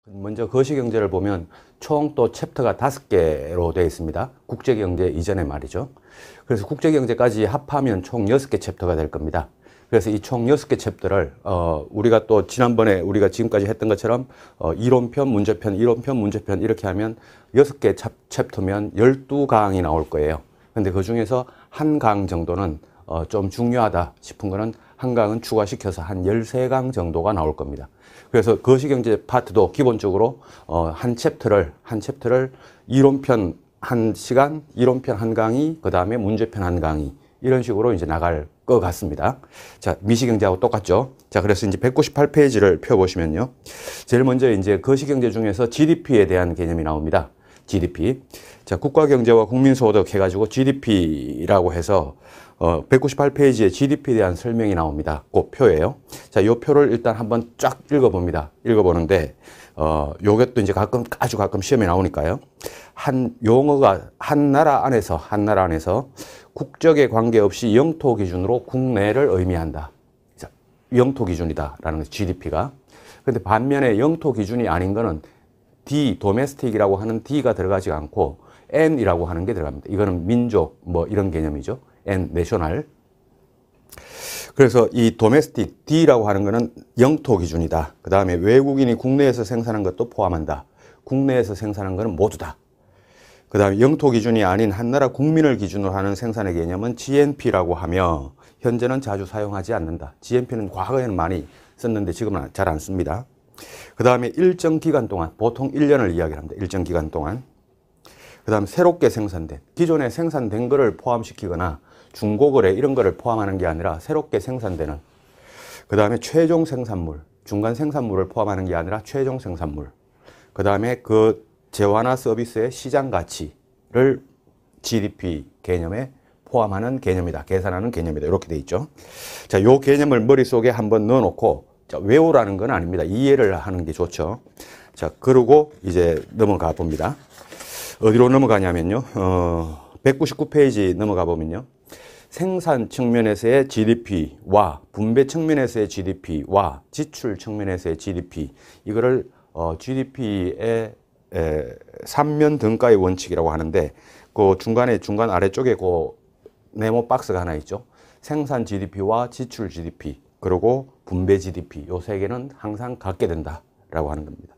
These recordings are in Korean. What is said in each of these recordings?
먼저 거시경제를 보면 총 또 챕터가 5개로 되어 있습니다. 국제경제 이전에 말이죠. 그래서 국제경제까지 합하면 총 6개 챕터가 될 겁니다. 그래서 이 총 6개 챕터를 우리가 또 지난번에 우리가 지금까지 했던 것처럼 이론편, 문제편, 이론편, 문제편 이렇게 하면 6개 챕터면 12강이 나올 거예요. 근데 그 중에서 한 강 정도는 좀 중요하다 싶은 거는 한 강은 추가시켜서 한 13강 정도가 나올 겁니다. 그래서 거시경제 파트도 기본적으로 한 챕터를 이론편 한 시간, 이론편 한 강의, 그 다음에 문제편 한 강의 이런 식으로 이제 나갈 것 같습니다. 자, 미시경제하고 똑같죠. 자, 그래서 이제 198페이지를 펴보시면요. 제일 먼저 이제 거시경제 중에서 GDP에 대한 개념이 나옵니다. GDP. 자, 국가경제와 국민소득 해가지고 GDP라고 해서 198페이지에 GDP에 대한 설명이 나옵니다. 그 표예요. 자, 이 표를 일단 한번 쫙 읽어봅니다. 읽어보는데, 요것도 이제 아주 가끔 시험에 나오니까요. 용어가 한 나라 안에서 국적에 관계없이 영토 기준으로 국내를 의미한다. 자, 영토 기준이다라는 것이 GDP가. 근데 반면에 영토 기준이 아닌 거는 D, domestic이라고 하는 D가 들어가지 않고 N이라고 하는 게 들어갑니다. 이거는 민족, 뭐 이런 개념이죠. N, national. 그래서 이 domestic, D라고 하는 거는 영토 기준이다. 그 다음에 외국인이 국내에서 생산한 것도 포함한다. 국내에서 생산한 거는 모두다. 그 다음에 영토 기준이 아닌 한 나라 국민을 기준으로 하는 생산의 개념은 GNP라고 하며 현재는 자주 사용하지 않는다. GNP는 과거에는 많이 썼는데 지금은 잘 안 씁니다. 그 다음에 일정 기간 동안, 보통 1년을 이야기합니다. 일정 기간 동안. 그 다음에 새롭게 생산된, 기존에 생산된 거를 포함시키거나 중고거래 이런 거를 포함하는 게 아니라 새롭게 생산되는. 그 다음에 최종 생산물, 중간 생산물을 포함하는 게 아니라 최종 생산물. 그 다음에 그 재화나 서비스의 시장 가치를 GDP 개념에 포함하는 개념이다. 계산하는 개념이다. 이렇게 돼 있죠. 자, 요 개념을 머릿속에 한번 넣어놓고, 자, 외우라는 건 아닙니다. 이해를 하는 게 좋죠. 자, 그러고 이제 넘어가 봅니다. 어디로 넘어가냐면요. 199페이지 넘어가 보면요. 생산 측면에서의 GDP와 분배 측면에서의 GDP와 지출 측면에서의 GDP, 이거를 GDP의 3면 등가의 원칙이라고 하는데, 그 중간 아래쪽에 그 네모 박스가 하나 있죠. 생산 GDP와 지출 GDP, 그리고 분배 GDP, 요 세 개는 항상 같게 된다라고 하는 겁니다.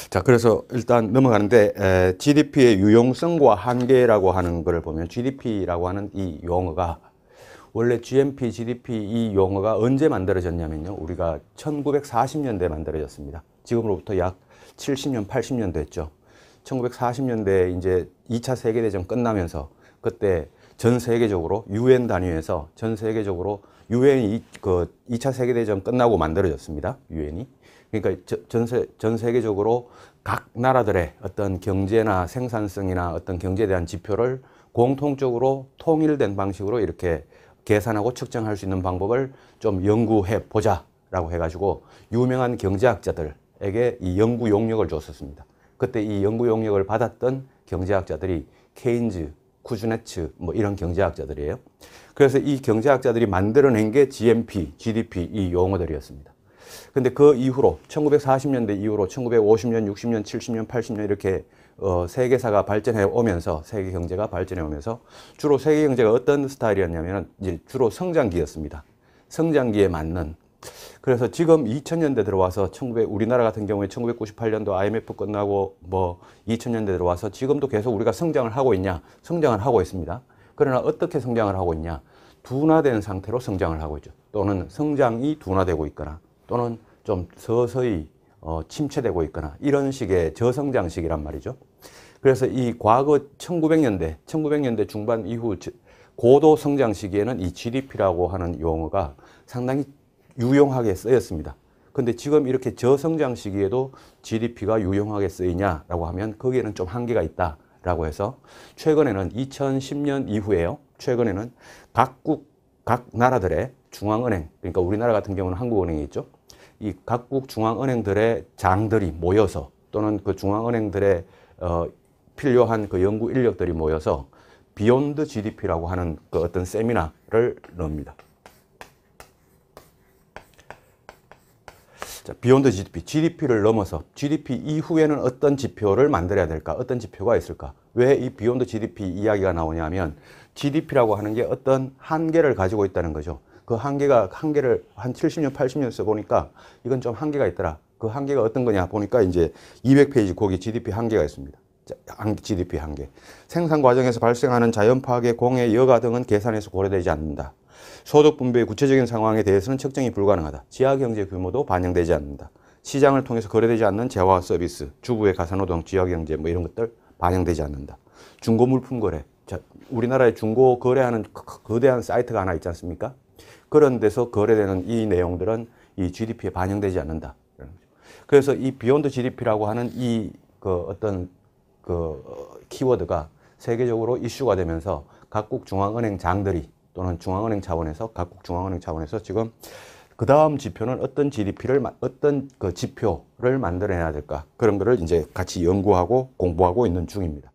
자, 그래서 일단 넘어가는데, GDP의 유용성과 한계라고 하는 것을 보면 GDP라고 하는 이 용어가 원래 GNP, GDP 이 용어가 언제 만들어졌냐면요. 우리가 1940년대에 만들어졌습니다. 지금으로부터 약 70년, 80년 됐죠. 1940년대에 이제 2차 세계대전 끝나면서 그때 전 세계적으로 UN 단위에서 전 세계적으로 UN이 그 2차 세계대전 끝나고 만들어졌습니다. UN이. 그러니까 전 세계적으로 각 나라들의 어떤 경제나 생산성이나 어떤 경제에 대한 지표를 공통적으로 통일된 방식으로 이렇게 계산하고 측정할 수 있는 방법을 좀 연구해 보자라고 해가지고 유명한 경제학자들에게 이 연구 용역을 줬었습니다. 그때 이 연구 용역을 받았던 경제학자들이 케인즈, 쿠즈네츠 뭐 이런 경제학자들이에요. 그래서 이 경제학자들이 만들어낸 게 GNP, GDP 이 용어들이었습니다. 근데 그 이후로 1940년대 이후로 1950년, 60년, 70년, 80년 이렇게 세계사가 발전해 오면서 세계 경제가 발전해 오면서 주로 세계 경제가 어떤 스타일이었냐면 이제 주로 성장기였습니다. 성장기에 맞는. 그래서 지금 2000년대 들어와서 우리나라 같은 경우에 1998년도 IMF 끝나고 뭐 2000년대 들어와서 지금도 계속 우리가 성장을 하고 있냐? 성장을 하고 있습니다. 그러나 어떻게 성장을 하고 있냐? 둔화된 상태로 성장을 하고 있죠. 또는 성장이 둔화되고 있거나 또는 좀 서서히 침체되고 있거나 이런 식의 저성장식이란 말이죠. 그래서 이 과거 1900년대 중반 이후 고도 성장 시기에는 이 GDP라고 하는 용어가 상당히 유용하게 쓰였습니다. 근데 지금 이렇게 저성장 시기에도 GDP가 유용하게 쓰이냐라고 하면 거기에는 좀 한계가 있다라고 해서 최근에는 2010년 이후에요. 최근에는 각 나라들의 중앙은행, 그러니까 우리나라 같은 경우는 한국은행이 있죠. 이 각국 중앙은행들의 장들이 모여서 또는 그 중앙은행들의 필요한 그 연구 인력들이 모여서 비욘드 GDP라고 하는 그 어떤 세미나를 넣습니다. 자, 비욘드 GDP, GDP를 넘어서 GDP 이후에는 어떤 지표를 만들어야 될까? 어떤 지표가 있을까? 왜 이 비욘드 GDP 이야기가 나오냐면 GDP라고 하는 게 어떤 한계를 가지고 있다는 거죠. 그 한계를 한 70년, 80년 써보니까 이건 좀 한계가 있더라. 그 한계가 어떤 거냐 보니까 이제 200페이지 거기 GDP 한계가 있습니다. GDP 한계. 생산 과정에서 발생하는 자연 파괴, 공해, 여가 등은 계산에서 고려되지 않는다. 소득 분배의 구체적인 상황에 대해서는 측정이 불가능하다. 지하 경제 규모도 반영되지 않는다. 시장을 통해서 거래되지 않는 재화와 서비스, 주부의 가사노동, 지하 경제 뭐 이런 것들 반영되지 않는다. 중고 물품 거래. 자, 우리나라에 중고 거래하는 거대한 사이트가 하나 있지 않습니까? 그런 데서 거래되는 이 내용들은 이 GDP에 반영되지 않는다. 그래서 이 비욘드 GDP라고 하는 이 어떤 키워드가 세계적으로 이슈가 되면서 각국 중앙은행장들이 또는 중앙은행 차원에서 각국 중앙은행 차원에서 지금 그 다음 지표는 어떤 어떤 지표를 만들어내야 될까 그런 거를 이제 같이 연구하고 공부하고 있는 중입니다.